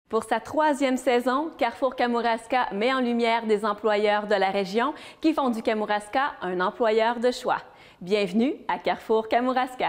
Pour sa troisième saison, Carrefour Kamouraska met en lumière des employeurs de la région qui font du Kamouraska un employeur de choix. Bienvenue à Carrefour Kamouraska.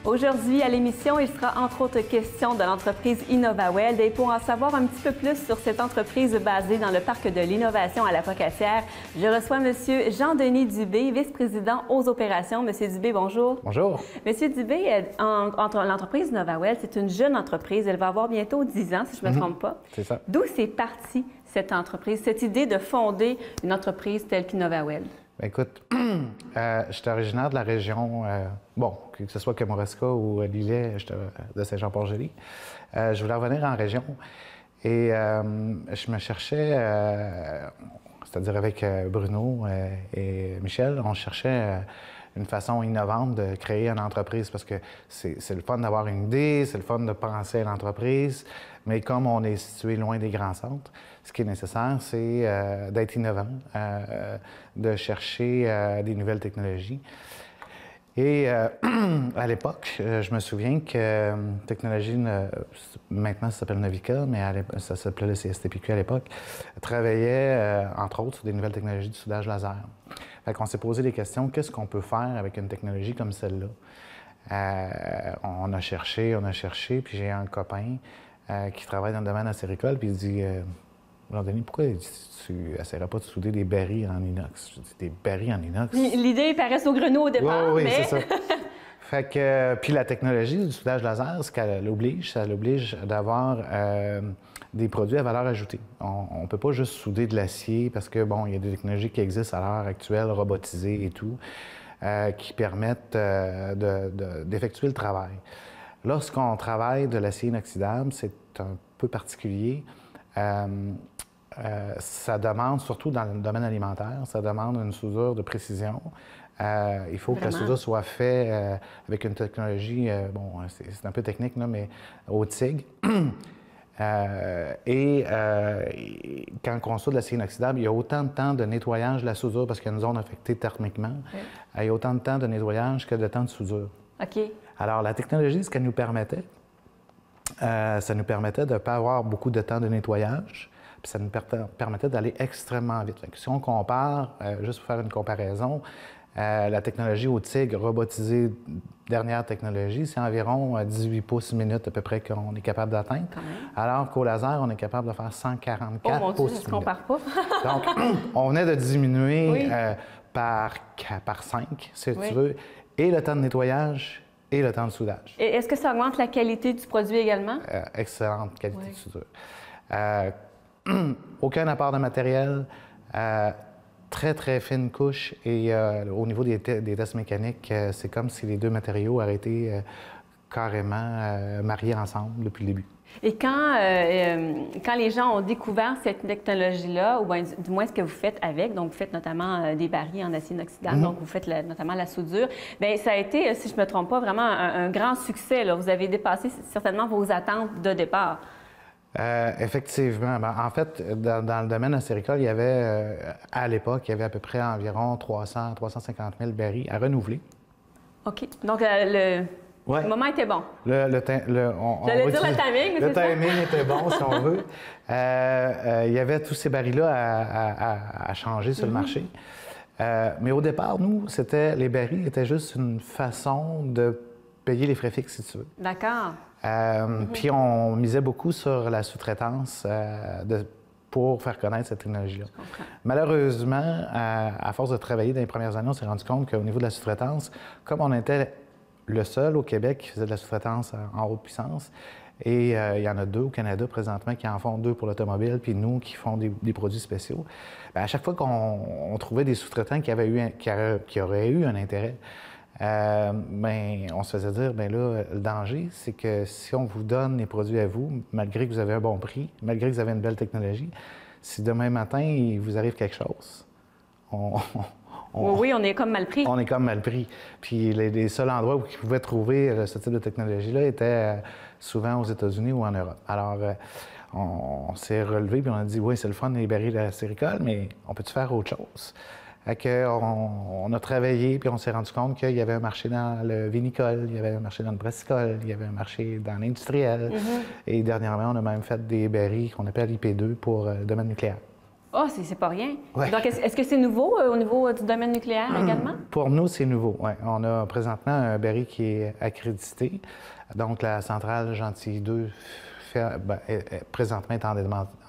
Aujourd'hui, à l'émission, il sera entre autres question de l'entreprise InnovaWeld. Et pour en savoir un petit peu plus sur cette entreprise basée dans le parc de l'innovation à la Pocatière, je reçois M. Jean-Denis Dubé, vice-président aux opérations. M. Dubé, bonjour. Bonjour. M. Dubé, l'entreprise InnovaWeld, c'est une jeune entreprise. Elle va avoir bientôt 10 ans, si je ne me trompe pas. C'est ça. D'où c'est parti, cette entreprise, cette idée de fonder une entreprise telle qu'InnovaWeld? Écoute, je suis originaire de la région, que ce soit Kamouraska ou Lillet, de Saint-Jean-Port-Joli. Je voulais revenir en région et je me cherchais, c'est-à-dire avec Bruno et Michel, on cherchait une façon innovante de créer une entreprise parce que c'est le fun d'avoir une idée, c'est le fun de penser à l'entreprise, mais comme on est situé loin des grands centres, ce qui est nécessaire, c'est d'être innovant, de chercher des nouvelles technologies. Et à l'époque, je me souviens que technologie, maintenant ça s'appelle Novica, mais ça s'appelait le CSTPQ à l'époque, travaillait entre autres sur des nouvelles technologies de soudage laser. Fait qu'on s'est posé des questions, qu'est-ce qu'on peut faire avec une technologie comme celle-là? On a cherché, puis j'ai un copain qui travaille dans le domaine acéricole, puis il dit Jean-Denis, pourquoi tu n'essaierais pas de souder des barils en inox? Je dis, des barils en inox? L'idée paraît saugrenue au départ, oui, mais... c'est ça. Fait que, puis la technologie du soudage laser, ce qu'elle oblige, ça l'oblige d'avoir des produits à valeur ajoutée. On ne peut pas juste souder de l'acier parce que, bon, il y a des technologies qui existent à l'heure actuelle, robotisées et tout, qui permettent d'effectuer le travail. Lorsqu'on travaille de l'acier inoxydable, c'est un peu particulier. Ça demande, surtout dans le domaine alimentaire, ça demande une soudure de précision. Il faut que la soudure soit faite avec une technologie, c'est un peu technique, là, mais au TIG. Quand on soude l'acier inoxydable, il y a autant de temps de nettoyage de la soudure parce qu'il y a une zone affectée thermiquement. Oui. Il y a autant de temps de nettoyage que de temps de soudure. OK. Alors, la technologie, ce qu'elle nous permettait, ça nous permettait de ne pas avoir beaucoup de temps de nettoyage, puis ça nous permettait d'aller extrêmement vite. Si on compare, juste pour faire une comparaison, la technologie au TIG robotisée, dernière technologie, c'est environ 18 pouces minutes à peu près qu'on est capable d'atteindre. Alors qu'au laser, on est capable de faire 144 pouces minutes. Ça se compare pas. Donc, on venait de diminuer par 5, si tu veux, et le temps de nettoyage et le temps de soudage. Et est-ce que ça augmente la qualité du produit également? Excellente qualité de soudure. Aucun apport de matériel, très, très fine couche et au niveau des tests mécaniques, c'est comme si les deux matériaux auraient été carrément mariés ensemble depuis le début. Et quand les gens ont découvert cette technologie-là, ou bien, du moins ce que vous faites avec, donc vous faites notamment des barils en acier inoxydable, donc vous faites notamment la soudure, bien ça a été, si je ne me trompe pas, vraiment un grand succès, là. Vous avez dépassé certainement vos attentes de départ. Effectivement. En fait, dans le domaine acéricole, il y avait, à l'époque, il y avait à peu près environ 350 000 barils à renouveler. OK. Donc, le moment était bon. J'allais dire le timing, mais le timing était bon, si on veut. Il y avait tous ces barils-là à changer sur le marché. Mais au départ, nous, les barils étaient juste une façon de payer les frais fixes, si tu veux. D'accord. Puis on misait beaucoup sur la sous-traitance pour faire connaître cette technologie-là. Malheureusement, à force de travailler dans les premières années, on s'est rendu compte qu'au niveau de la sous-traitance, comme on était le seul au Québec qui faisait de la sous-traitance en haute puissance, et il y en a 2 au Canada présentement qui en font 2 pour l'automobile, puis nous qui font des produits spéciaux, bien, à chaque fois qu'on trouvait des sous-traitants qui auraient eu un intérêt, on se faisait dire, là, le danger, c'est que si on vous donne les produits à vous, malgré que vous avez un bon prix, malgré que vous avez une belle technologie, si demain matin, il vous arrive quelque chose, Oui, on est comme mal pris. On est comme mal pris. Puis les seuls endroits où ils pouvaient trouver ce type de technologie-là étaient souvent aux États-Unis ou en Europe. Alors, on s'est relevé puis on a dit, oui, c'est le fun, les barils acéricoles, mais on peut-tu faire autre chose? Fait on a travaillé, puis on s'est rendu compte qu'il y avait un marché dans le vinicole, il y avait un marché dans le brassicole, il y avait un marché dans l'industriel. Et dernièrement, on a même fait des barils qu'on appelle IP2 pour le domaine nucléaire. Ah, c'est pas rien. Ouais. Donc, est-ce que c'est nouveau au niveau du domaine nucléaire également? Pour nous, c'est nouveau, oui. On a présentement un baril qui est accrédité. Donc, la centrale Gentilly 2 présentement est en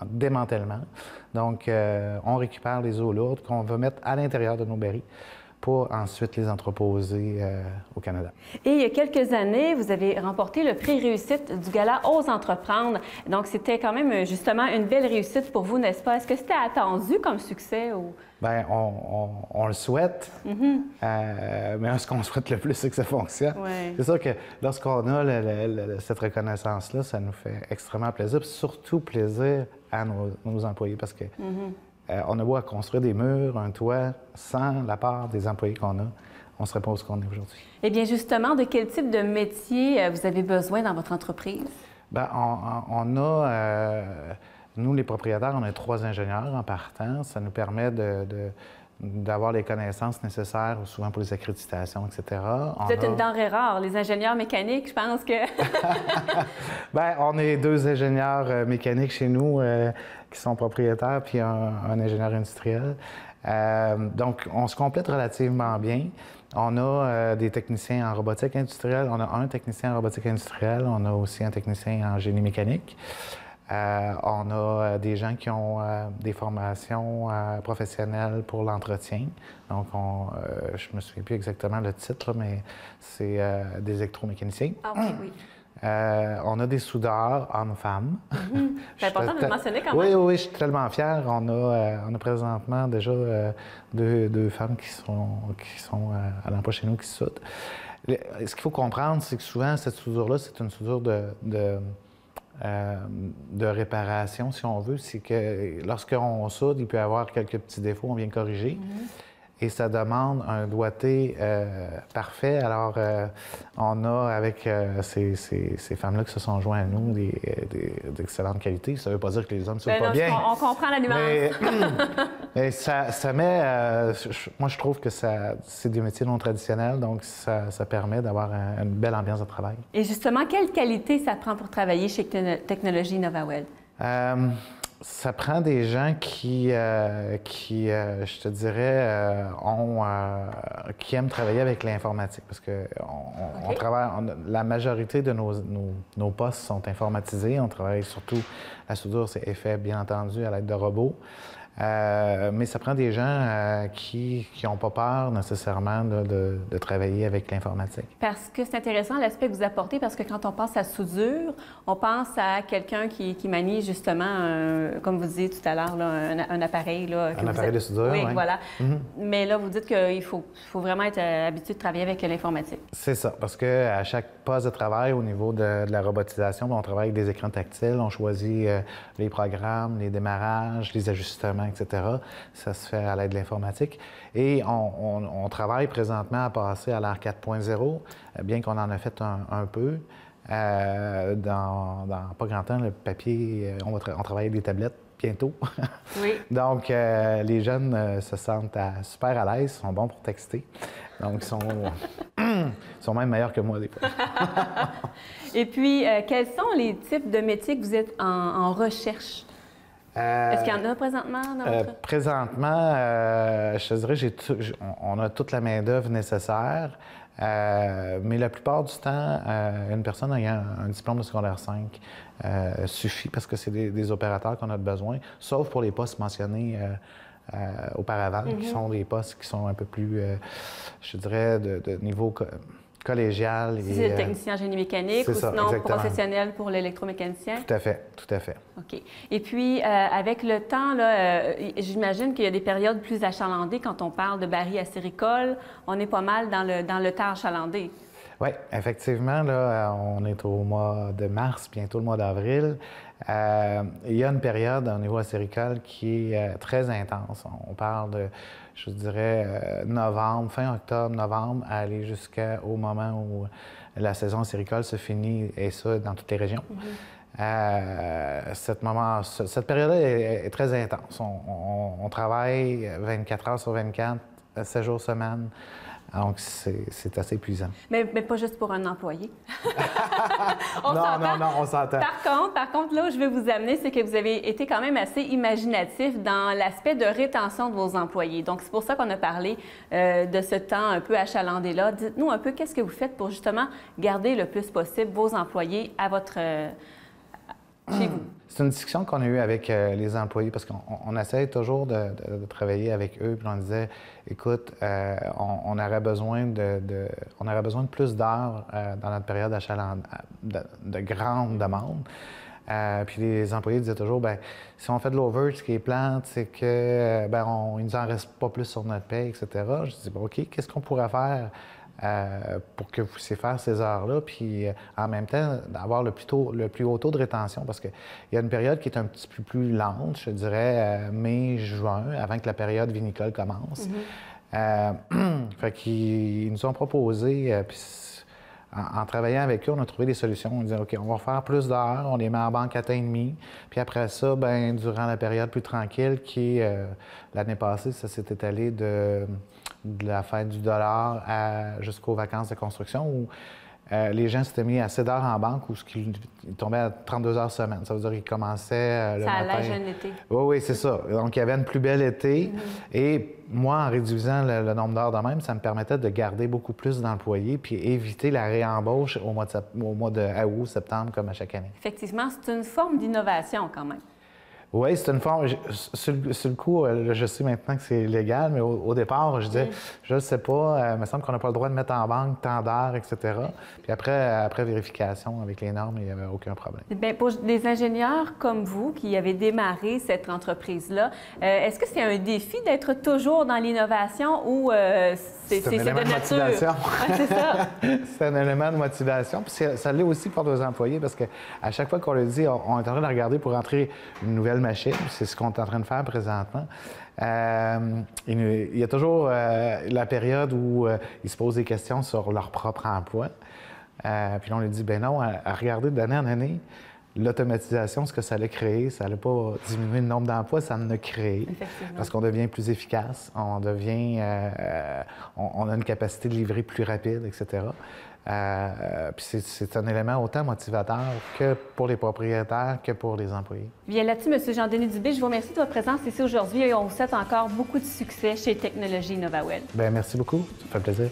démantèlement. Donc, on récupère les eaux lourdes qu'on va mettre à l'intérieur de nos barils pour ensuite les entreposer au Canada. Et il y a quelques années, vous avez remporté le prix réussite du gala Ose entreprendre. Donc, c'était quand même justement une belle réussite pour vous, n'est-ce pas? Est-ce que c'était attendu comme succès? Ou... Bien, on le souhaite, mais ce qu'on souhaite le plus, c'est que ça fonctionne. Ouais. C'est sûr que lorsqu'on a cette reconnaissance-là, ça nous fait extrêmement plaisir, puis surtout plaisir à nos employés, parce que on a beau à construire des murs, un toit, sans la part des employés qu'on a, on ne serait pas où on est aujourd'hui. Eh bien, justement, de quel type de métier vous avez besoin dans votre entreprise? Bien, on a... Nous, les propriétaires, on a 3 ingénieurs en partant. Ça nous permet d'avoir les connaissances nécessaires, souvent pour les accréditations, etc. Vous êtes une denrée rare. Les ingénieurs mécaniques, je pense que... Bien, on est 2 ingénieurs mécaniques chez nous qui sont propriétaires, puis un ingénieur industriel. Donc, on se complète relativement bien. On a des techniciens en robotique industrielle. On a un technicien en robotique industrielle. On a aussi un technicien en génie mécanique. On a des gens qui ont des formations professionnelles pour l'entretien. Donc, je ne me souviens plus exactement le titre, là, mais c'est des électromécaniciens. Ah oui, oui. On a des soudeurs hommes-femmes. C'est important de le mentionner quand même. Oui, oui, je suis tellement fier. On a présentement déjà deux femmes qui sont à l'emploi chez nous qui soudent. Ce qu'il faut comprendre, c'est que souvent, cette soudure-là, c'est une soudure de réparation, si on veut. C'est que lorsqu'on soude, il peut y avoir quelques petits défauts, on vient corriger. Et ça demande un doigté parfait. Alors, on a avec ces femmes-là qui se sont joints à nous d'excellentes qualités. Ça ne veut pas dire que les hommes ne sont pas bien. On comprend la nuance. Mais ça met... moi, je trouve que c'est des métiers non traditionnels, donc ça permet d'avoir une belle ambiance de travail. Et justement, quelle qualité ça prend pour travailler chez Technologie Novaweld? Ça prend des gens qui je te dirais, qui aiment travailler avec l'informatique, parce que on travaille, la majorité de nos postes sont informatisés. On travaille surtout, la soudure, c'est fait, bien entendu, à l'aide de robots. Mais ça prend des gens qui n'ont pas peur nécessairement de travailler avec l'informatique. Parce que c'est intéressant l'aspect que vous apportez, parce que quand on pense à soudure, on pense à quelqu'un qui manie justement, comme vous disiez tout à l'heure, un appareil. Là, un appareil de soudure, oui. Ouais. Voilà. Mais là, vous dites qu'il faut vraiment être habitué de travailler avec l'informatique. C'est ça, parce qu'à chaque poste de travail, au niveau de la robotisation, on travaille avec des écrans tactiles, on choisit les programmes, les démarrages, les ajustements, etc. Ça se fait à l'aide de l'informatique. Et on travaille présentement à passer à l'ère 4.0, bien qu'on en a fait un peu. Dans pas grand temps, le papier, on travaille avec des tablettes bientôt. Oui. Donc, les jeunes se sentent super à l'aise, sont bons pour texter. Donc, ils sont même meilleurs que moi, des fois. Et puis, quels sont les types de métiers que vous êtes en recherche? Est-ce qu'il y en a présentement dans votre... Présentement, je te dirais, on a toute la main-d'œuvre nécessaire, mais la plupart du temps, une personne ayant un diplôme de secondaire 5 suffit, parce que c'est des opérateurs qu'on a besoin, sauf pour les postes mentionnés auparavant, qui sont des postes qui sont un peu plus, je dirais, de niveau collégial. Si c'est le technicien en génie mécanique ou sinon exactement. Professionnel pour l'électromécanicien? Tout à fait, tout à fait. OK. Et puis, avec le temps, là, j'imagine qu'il y a des périodes plus achalandées quand on parle de barils acéricoles. On est pas mal dans le temps achalandé. Oui, effectivement, là, on est au mois de mars, bientôt le mois d'avril. Il y a une période au niveau acéricole qui est très intense. On parle de, je dirais, novembre, fin octobre, novembre, à aller jusqu'au moment où la saison acéricole se finit, et ça, dans toutes les régions. Cette période-là est très intense. On travaille 24 heures sur 24, 7 jours semaine. Donc, c'est assez épuisant. Mais pas juste pour un employé. Non, on s'entend. Par contre, là où je veux vous amener, c'est que vous avez été quand même assez imaginatif dans l'aspect de rétention de vos employés. Donc, c'est pour ça qu'on a parlé de ce temps un peu achalandé-là. Dites-nous un peu, qu'est-ce que vous faites pour justement garder le plus possible vos employés à votre... chez vous? C'est une discussion qu'on a eue avec les employés parce qu'on essaie toujours de travailler avec eux. Puis on disait, écoute, on aurait besoin de plus d'heures dans notre période de grande demande. Puis les employés disaient toujours, bien, si on fait de l'over, ce qui est plate, c'est que il nous en reste pas plus sur notre paie, etc. Je dis, bon, OK, qu'est-ce qu'on pourrait faire pour que vous puissiez faire ces heures-là, puis en même temps, d'avoir le plus haut taux de rétention, parce qu'il y a une période qui est un petit peu plus lente, je dirais mai, juin, avant que la période vinicole commence. Fait qu'ils nous ont proposé, puis en travaillant avec eux, on a trouvé des solutions. On disait, OK, on va faire plus d'heures, on les met en banque à temps et demi, puis après ça, bien, durant la période plus tranquille, qui l'année passée, ça s'est étalé de la fête du dollar jusqu'aux vacances de construction, où les gens s'étaient mis assez d'heures en banque, où ils tombaient à 32 heures semaine. Ça veut dire qu'ils commençaient le matin. Ça allège un été. Oui, c'est ça. Donc, il y avait une plus belle été. Et moi, en réduisant le nombre d'heures de même, ça me permettait de garder beaucoup plus d'employés puis éviter la réembauche au mois de août, septembre, comme à chaque année. Effectivement, c'est une forme d'innovation quand même. Oui, c'est une forme. Sur le coup, je sais maintenant que c'est légal, mais au départ, je disais, je ne sais pas, il me semble qu'on n'a pas le droit de mettre en banque tant d'heures, etc. Puis après vérification avec les normes, il n'y avait aucun problème. Bien, pour des ingénieurs comme vous qui avez démarré cette entreprise-là, est-ce que c'est un défi d'être toujours dans l'innovation ou c'est un élément de motivation. Ouais, c'est ça. C'est un élément de motivation. Puis ça l'est aussi pour nos employés parce qu'à chaque fois qu'on le dit, on est en train de regarder pour entrer une nouvelle machine. C'est ce qu'on est en train de faire présentement. Il y a toujours la période où ils se posent des questions sur leur propre emploi. Puis là, on lui dit, ben non, à regarder d'année en année, l'automatisation, ce que ça allait créer, ça n'allait pas diminuer le nombre d'emplois, ça en a créé. Parce qu'on devient plus efficace, on a une capacité de livrer plus rapide, etc. Puis c'est un élément autant motivateur que pour les propriétaires que pour les employés. Bien là-dessus, M. Jean-Denis Dubé, je vous remercie de votre présence ici aujourd'hui et on vous souhaite encore beaucoup de succès chez Technologies NovaWell. Bien, merci beaucoup. Ça me fait plaisir.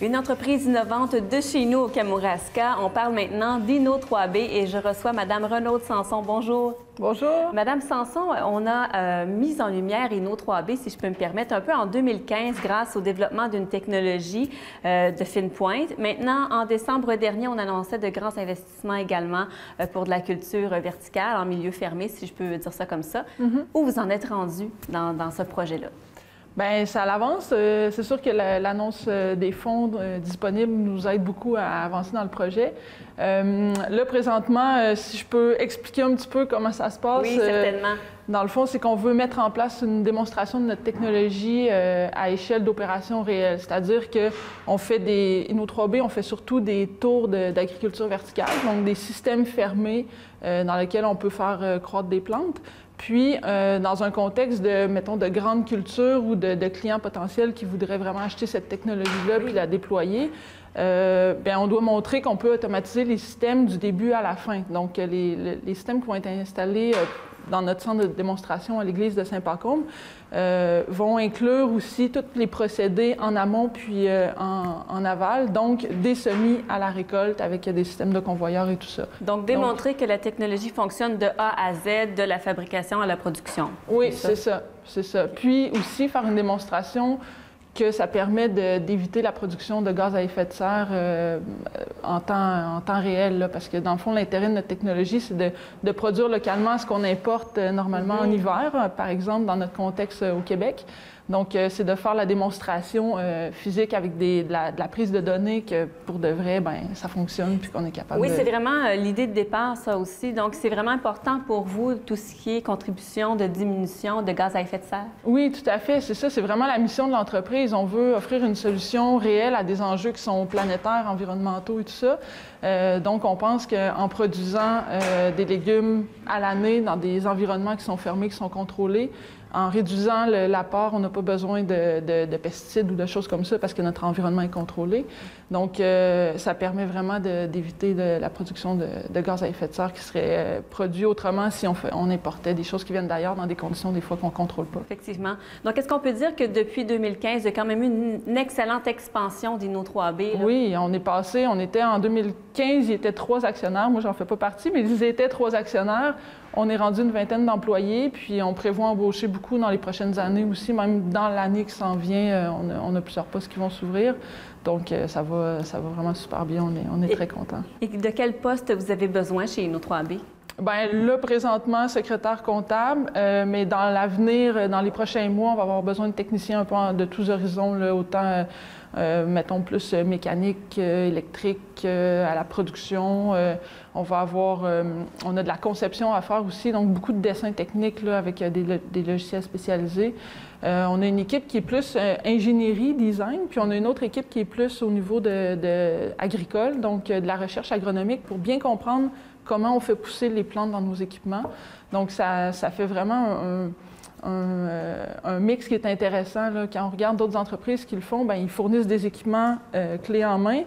Une entreprise innovante de chez nous au Kamouraska. On parle maintenant d'Inno3B et je reçois Mme Renaude Sanson. Bonjour. Bonjour. Madame Sanson, on a mis en lumière Inno3B, si je peux me permettre, un peu en 2015 grâce au développement d'une technologie de fine pointe. Maintenant, en décembre dernier, on annonçait de grands investissements également pour de la culture verticale en milieu fermé, si je peux dire ça comme ça. Où vous en êtes rendu dans ce projet-là? Bien, ça avance. C'est sûr que l'annonce des fonds disponibles nous aide beaucoup à avancer dans le projet. Là, présentement, si je peux expliquer un petit peu comment ça se passe. Oui, certainement. Dans le fond, c'est qu'on veut mettre en place une démonstration de notre technologie à échelle d'opération réelle. C'est-à-dire qu'on fait Inno3B, on fait surtout des tours d'agriculture verticale, donc des systèmes fermés dans lesquels on peut faire croître des plantes. Puis, dans un contexte mettons, de grande culture ou de clients potentiels qui voudraient vraiment acheter cette technologie-là puis la déployer, bien, on doit montrer qu'on peut automatiser les systèmes du début à la fin. Donc, les systèmes qui vont être installés dans notre centre de démonstration à l'église de Saint-Pacôme vont inclure aussi tous les procédés en amont puis en aval, donc des semis à la récolte avec des systèmes de convoyeurs et tout ça. Donc, démontrer que la technologie fonctionne de A à Z, de la fabrication à la production. Oui, c'est ça. Puis aussi faire une démonstration que ça permet d'éviter la production de gaz à effet de serre en temps réel. Là, parce que dans le fond, l'intérêt de notre technologie, c'est de produire localement ce qu'on importe normalement en hiver, par exemple, dans notre contexte au Québec. Donc, c'est de faire la démonstration physique avec de la prise de données que, pour de vrai, ben ça fonctionne puis qu'on est capable Oui, c'est vraiment l'idée de départ, ça aussi. Donc, c'est vraiment important pour vous, tout ce qui est contribution de diminution de gaz à effet de serre? Oui, tout à fait. C'est ça. C'est vraiment la mission de l'entreprise. On veut offrir une solution réelle à des enjeux qui sont planétaires, environnementaux et tout ça. Donc, on pense qu'en produisant des légumes à l'année dans des environnements qui sont fermés, qui sont contrôlés, en réduisant l'apport, on n'a pas besoin de pesticides ou de choses comme ça parce que notre environnement est contrôlé. Donc, ça permet vraiment d'éviter la production de gaz à effet de serre qui serait produit autrement si on importait des choses qui viennent d'ailleurs dans des conditions des fois qu'on ne contrôle pas. Effectivement. Donc, est-ce qu'on peut dire que depuis 2015, il y a quand même eu une excellente expansion d'Inno3B? Là? Oui, on était en 2015, il y était 3 actionnaires. Moi, j'en fais pas partie, mais ils étaient 3 actionnaires. On est rendu une vingtaine d'employés, puis on prévoit embaucher beaucoup dans les prochaines années aussi. Même dans l'année qui s'en vient, on a plusieurs postes qui vont s'ouvrir. Donc, ça va vraiment super bien. On est très contents. Et de quel poste vous avez besoin chez Inno3B? Bien, là, présentement, secrétaire comptable, mais dans l'avenir, dans les prochains mois, on va avoir besoin de techniciens un peu de tous horizons, là, autant, mettons, plus mécanique, électrique, à la production. On a de la conception à faire aussi, donc beaucoup de dessins techniques là, avec des logiciels spécialisés. On a une équipe qui est plus ingénierie, design, puis on a une autre équipe qui est plus au niveau agricole, donc de la recherche agronomique pour bien comprendre comment on fait pousser les plantes dans nos équipements. Donc, ça fait vraiment un mix qui est intéressant. Là. Quand on regarde d'autres entreprises qui le font, bien, ils fournissent des équipements clés en main,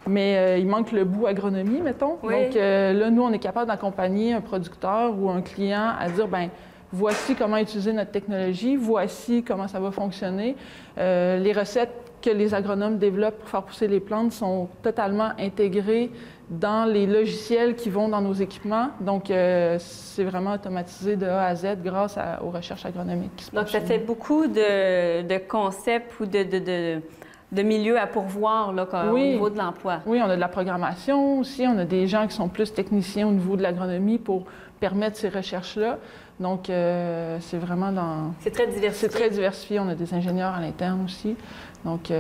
mais il manque le bout agronomie, mettons. Oui. Donc, là, nous, on est capable d'accompagner un producteur ou un client à dire, bien, voici comment utiliser notre technologie, voici comment ça va fonctionner. Les recettes que les agronomes développent pour faire pousser les plantes sont totalement intégrées dans les logiciels qui vont dans nos équipements. Donc, c'est vraiment automatisé de A à Z grâce aux recherches agronomiques qui se passent. Donc, ça fait beaucoup de concepts ou de milieux à pourvoir là, au niveau de l'emploi. Oui, on a de la programmation aussi. On a des gens qui sont plus techniciens au niveau de l'agronomie pour permettre ces recherches-là. Donc, c'est vraiment dans... C'est très diversifié. C'est très diversifié. On a des ingénieurs à l'interne aussi. Donc,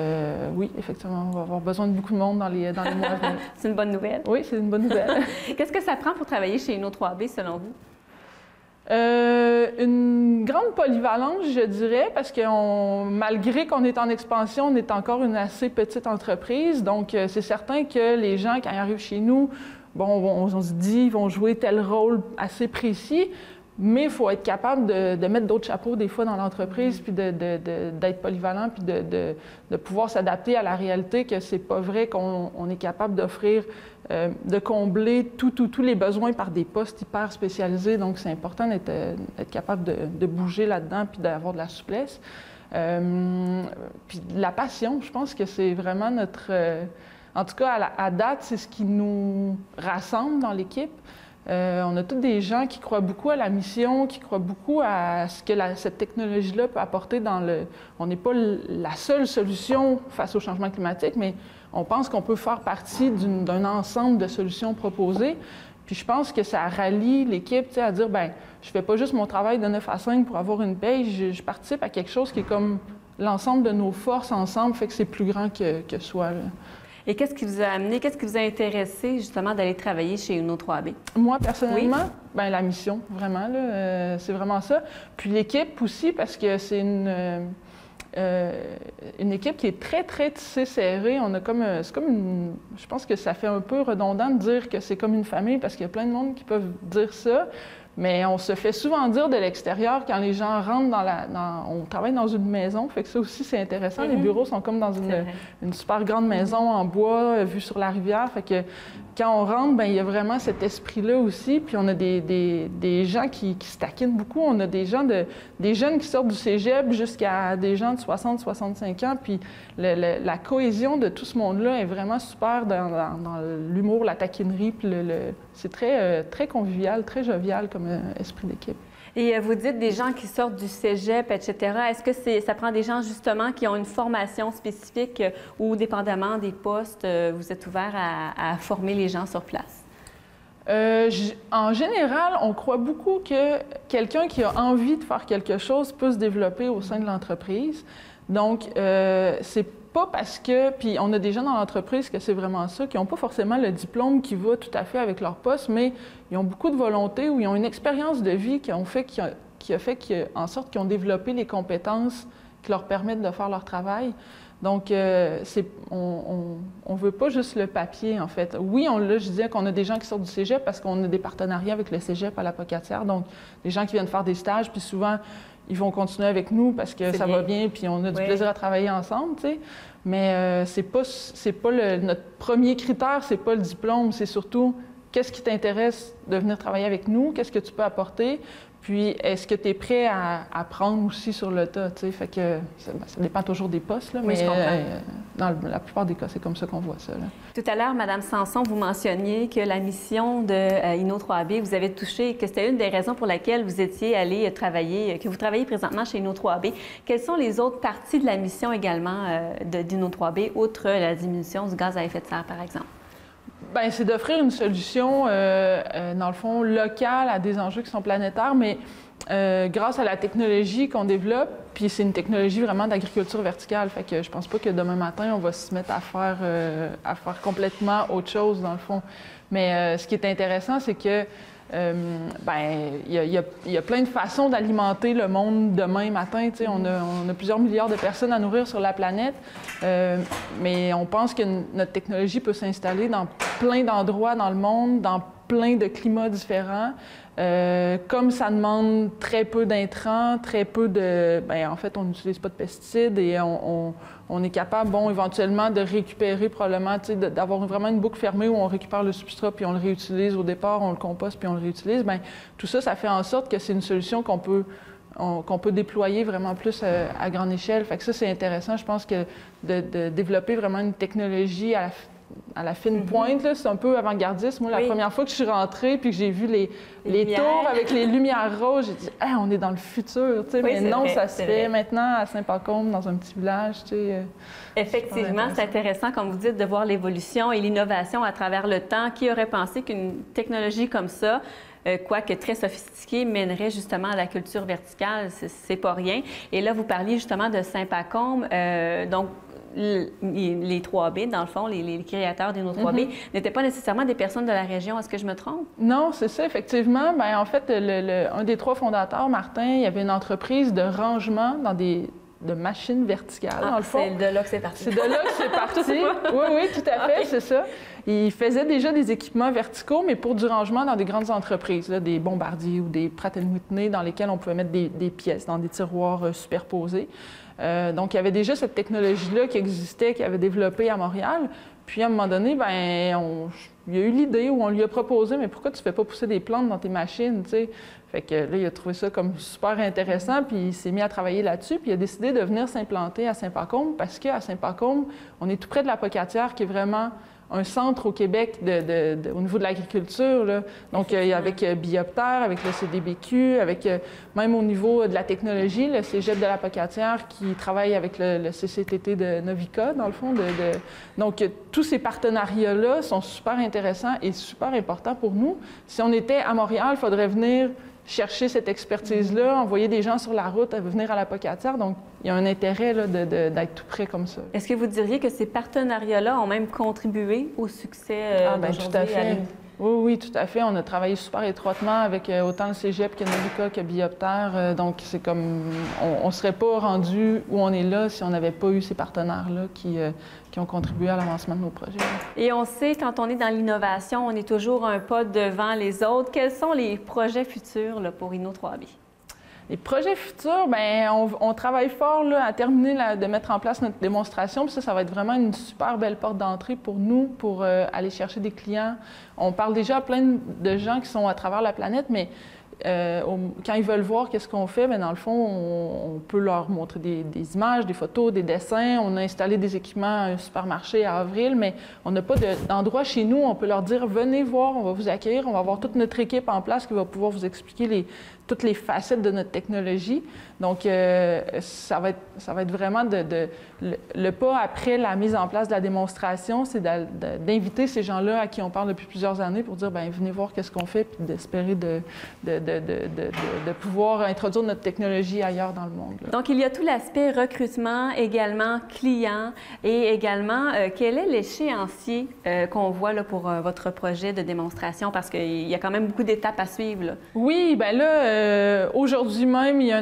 oui, effectivement, on va avoir besoin de beaucoup de monde dans les mois à venir. C'est une bonne nouvelle. Oui, c'est une bonne nouvelle. Qu'est-ce que ça prend pour travailler chez Inno3B, selon vous? Une grande polyvalence, je dirais, parce que malgré qu'on est en expansion, on est encore une assez petite entreprise. Donc, c'est certain que les gens, quand ils arrivent chez nous, bon, on se dit ils vont jouer tel rôle assez précis. Mais il faut être capable de mettre d'autres chapeaux des fois dans l'entreprise, puis d'être polyvalent, puis de pouvoir s'adapter à la réalité que c'est pas vrai qu'on est capable d'offrir, de combler tous les besoins par des postes hyper spécialisés. Donc, c'est important d'être capable de bouger là-dedans, puis d'avoir de la souplesse. Puis de la passion, je pense que c'est vraiment notre... en tout cas, à date, c'est ce qui nous rassemble dans l'équipe. On a tous des gens qui croient beaucoup à la mission, qui croient beaucoup à ce que cette technologie-là peut apporter On n'est pas la seule solution face au changement climatique, mais on pense qu'on peut faire partie d'un ensemble de solutions proposées. Puis je pense que ça rallie l'équipe à dire, bien, je fais pas juste mon travail de 9 à 5 pour avoir une paye, je participe à quelque chose qui est comme l'ensemble de nos forces ensemble, fait que c'est plus grand que soi. Là. Et qu'est-ce qui vous a amené, qu'est-ce qui vous a intéressé justement d'aller travailler chez Inno3B? Moi, personnellement, oui. Bien, la mission, vraiment, là, c'est vraiment ça. Puis l'équipe aussi, parce que c'est une équipe qui est très, très tissée serrée. On a je pense que ça fait un peu redondant de dire que c'est comme une famille, parce qu'il y a plein de monde qui peuvent dire ça. Mais on se fait souvent dire de l'extérieur, quand les gens rentrent on travaille dans une maison, fait que ça aussi, c'est intéressant. Les bureaux sont comme dans une super grande maison en bois, vue sur la rivière. Fait que quand on rentre, bien, il y a vraiment cet esprit-là aussi. Puis on a des gens qui se taquinent beaucoup. On a des jeunes qui sortent du cégep jusqu'à des gens de 60, 65 ans. Puis la cohésion de tout ce monde-là est vraiment super dans l'humour, la taquinerie. Puis c'est très, très convivial, très jovial comme esprit d'équipe. Et vous dites des gens qui sortent du cégep, etc. Est-ce que ça prend des gens, justement, qui ont une formation spécifique ou, dépendamment des postes, vous êtes ouvert à former les gens sur place? En général, on croit beaucoup que quelqu'un qui a envie de faire quelque chose peut se développer au sein de l'entreprise. Donc, c'est pas parce que, puis on a des gens dans l'entreprise que c'est vraiment ça, qui n'ont pas forcément le diplôme qui va tout à fait avec leur poste, mais ils ont beaucoup de volonté ou ils ont une expérience de vie qui a fait en sorte qu'ils ont développé les compétences qui leur permettent de faire leur travail. Donc, on ne veut pas juste le papier, en fait. Oui, je disais qu'on a des gens qui sortent du cégep parce qu'on a des partenariats avec le cégep à l'Apocatière. Donc, des gens qui viennent faire des stages, puis souvent, ils vont continuer avec nous parce que ça va bien, puis on a du plaisir à travailler ensemble, tu sais. Mais notre premier critère, c'est pas le diplôme, c'est surtout qu'est-ce qui t'intéresse de venir travailler avec nous, qu'est-ce que tu peux apporter, puis est-ce que tu es prêt à apprendre aussi sur le tas, tu sais. Fait que ça dépend toujours des postes, là, oui, mais dans la plupart des cas, c'est comme ça qu'on voit ça, là. Tout à l'heure, Mme Sanson, vous mentionniez que la mission de Inno 3B, vous avez touché, que c'était une des raisons pour laquelle vous étiez allé travailler, que vous travaillez présentement chez Inno 3B. Quelles sont les autres parties de la mission également d'Inno 3B, outre la diminution du gaz à effet de serre, par exemple? Bien, c'est d'offrir une solution, dans le fond, locale à des enjeux qui sont planétaires, mais grâce à la technologie qu'on développe, puis c'est une technologie vraiment d'agriculture verticale, fait que je pense pas que demain matin, on va se mettre à faire complètement autre chose, dans le fond. Mais ce qui est intéressant, c'est que il y a plein de façons d'alimenter le monde demain matin. Tu sais, on a plusieurs milliards de personnes à nourrir sur la planète, mais on pense que notre technologie peut s'installer dans plein d'endroits dans le monde, dans plein de climats différents. Comme ça demande très peu d'intrants, très peu de... en fait, on n'utilise pas de pesticides et on est capable, éventuellement de récupérer probablement, tu sais, d'avoir vraiment une boucle fermée où on récupère le substrat puis on le réutilise au départ, on le composte puis on le réutilise. Bien, tout ça, ça fait en sorte que c'est une solution qu'on peut déployer vraiment plus à grande échelle. Fait que ça, c'est intéressant, je pense, que de développer vraiment une technologie à la fine pointe, là, c'est un peu avant-gardiste. Moi, la première fois que je suis rentrée puis que j'ai vu les tours avec les lumières roses, j'ai dit hey, on est dans le futur, tu sais, mais non, ça se fait maintenant à Saint-Pacôme, dans un petit village, tu sais. Effectivement, c'est intéressant, comme vous dites, de voir l'évolution et l'innovation à travers le temps. Qui aurait pensé qu'une technologie comme ça, quoique très sophistiquée, mènerait justement à la culture verticale? C'est pas rien. Et là, vous parliez justement de Saint-Pacôme, donc les 3B, dans le fond, les créateurs des 3B, n'étaient pas nécessairement des personnes de la région. Est-ce que je me trompe? Non, c'est ça, effectivement. Bien, en fait, un des 3 fondateurs, Martin, il y avait une entreprise de rangement de machines verticales, dans le fond. C'est de là que c'est parti. C'est de là que c'est parti. Oui, tout à fait, c'est ça. Il faisait déjà des équipements verticaux, mais pour du rangement dans des grandes entreprises, là, des Bombardier ou des Pratt & Whitney, dans lesquels on pouvait mettre des pièces dans des tiroirs superposés. Donc, il y avait déjà cette technologie-là qui existait, qui avait développé à Montréal. Puis, à un moment donné, il y a eu l'idée où on lui a proposé « Mais pourquoi tu ne fais pas pousser des plantes dans tes machines? » T'sais? Fait que là, il a trouvé ça comme super intéressant, puis il s'est mis à travailler là-dessus, puis il a décidé de venir s'implanter à Saint-Pacôme parce qu'à Saint-Pacôme, on est tout près de l'Apocatière, qui est vraiment un centre au Québec au niveau de l'agriculture, là. Donc, avec Bioptère, avec le CDBQ, avec même au niveau de la technologie, le Cégep de l'Apocatière qui travaille avec le CCTT de Novica, dans le fond. Donc, tous ces partenariats-là sont super intéressants et super importants pour nous. Si on était à Montréal, il faudrait venir chercher cette expertise-là, envoyer des gens sur la route, venir à l'Apocatière. Donc, il y a un intérêt là, d'être tout près comme ça. Est-ce que vous diriez que ces partenariats-là ont même contribué au succès d'aujourd'hui? Tout à fait. Oui, tout à fait. On a travaillé super étroitement avec autant le Cégep que Novica que Bioptère. Donc, c'est comme... On ne serait pas rendu où on est là si on n'avait pas eu ces partenaires-là qui ont contribué à l'avancement de nos projets. Et on sait, quand on est dans l'innovation, on est toujours un pas devant les autres. Quels sont les projets futurs là, pour Inno 3B? Les projets futurs, bien, on travaille fort là, à terminer de mettre en place notre démonstration. Puis ça va être vraiment une super belle porte d'entrée pour nous, pour aller chercher des clients. On parle déjà à plein de gens qui sont à travers la planète, mais quand ils veulent voir qu'est-ce qu'on fait, bien, dans le fond, on peut leur montrer des images, des photos, des dessins. On a installé des équipements à un supermarché à Avril, mais on n'a pas d'endroit chez nous. On peut leur dire, venez voir, on va vous accueillir, on va avoir toute notre équipe en place qui va pouvoir vous expliquer toutes les facettes de notre technologie. Donc, ça va être vraiment le pas après la mise en place de la démonstration, c'est d'inviter ces gens-là à qui on parle depuis plusieurs années pour dire, bien, venez voir qu'est-ce qu'on fait, puis d'espérer de pouvoir introduire notre technologie ailleurs dans le monde. Là. Donc, il y a tout l'aspect recrutement, également client, et également, quel est l'échéancier qu'on voit là, pour votre projet de démonstration? Parce qu'il y a quand même beaucoup d'étapes à suivre. Là. Oui, bien là, aujourd'hui même, il y a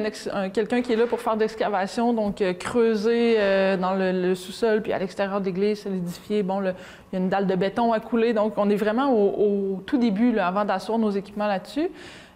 quelqu'un qui est là pour faire d'excavation, donc creuser dans le sous-sol, puis à l'extérieur de l'église, solidifier. Bon, il y a une dalle de béton à couler, donc on est vraiment au tout début, là, avant d'asseoir nos équipements là-dessus.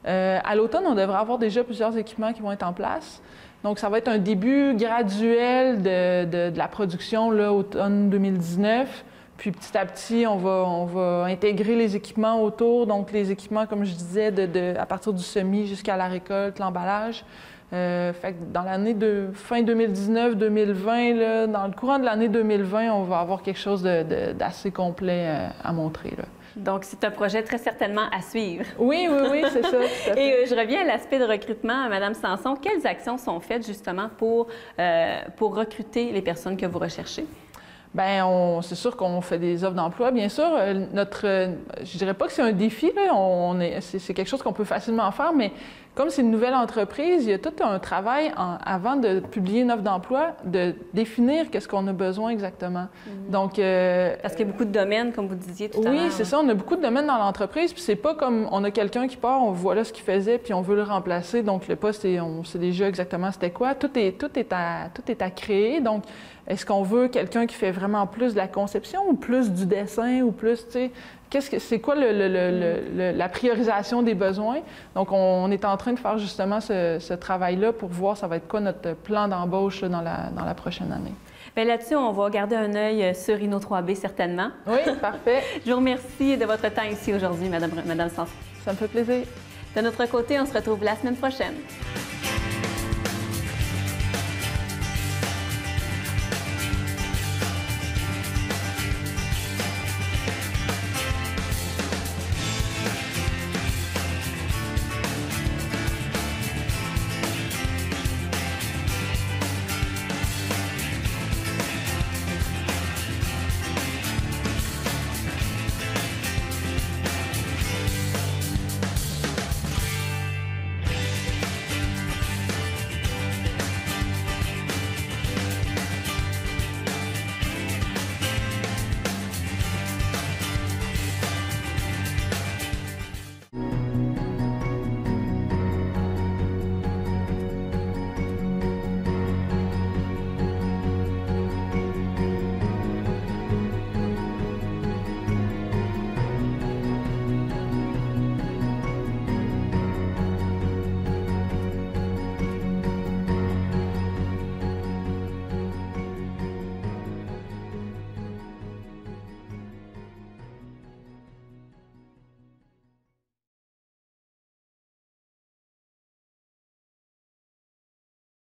À l'automne, on devrait avoir déjà plusieurs équipements qui vont être en place. Donc, ça va être un début graduel de la production, là, automne 2019. Puis, petit à petit, on va intégrer les équipements autour. Donc, les équipements, comme je disais, à partir du semis jusqu'à la récolte, l'emballage. Fait que dans l'année de fin 2019-2020, là, dans le courant de l'année 2020, on va avoir quelque chose d'assez complet à montrer, là. Donc, c'est un projet très certainement à suivre. Oui, c'est ça. Tout à fait. Et je reviens à l'aspect de recrutement, Madame Sanson. Quelles actions sont faites justement pour recruter les personnes que vous recherchez? Bien, c'est sûr qu'on fait des offres d'emploi, bien sûr. Je dirais pas que c'est un défi, là. C'est quelque chose qu'on peut facilement faire, mais comme c'est une nouvelle entreprise, il y a tout un travail avant de publier une offre d'emploi, de définir qu'est-ce qu'on a besoin exactement. Donc, parce qu'il y a beaucoup de domaines, comme vous disiez tout à l'heure. Oui, c'est ça. On a beaucoup de domaines dans l'entreprise, puis c'est pas comme on a quelqu'un qui part, on voit là ce qu'il faisait, puis on veut le remplacer. Donc, le poste, on sait déjà exactement c'était quoi. Tout est à créer. Donc, est-ce qu'on veut quelqu'un qui fait vraiment plus de la conception ou plus du dessin ou plus, tu sais, c'est quoi la priorisation des besoins? Donc, on est en train de faire justement ce travail-là pour voir ça va être quoi notre plan d'embauche dans la prochaine année. Bien, là-dessus, on va garder un œil sur Inno 3B, certainement. Oui, parfait. Je vous remercie de votre temps ici aujourd'hui, Madame Sanson. Ça me fait plaisir. De notre côté, on se retrouve la semaine prochaine.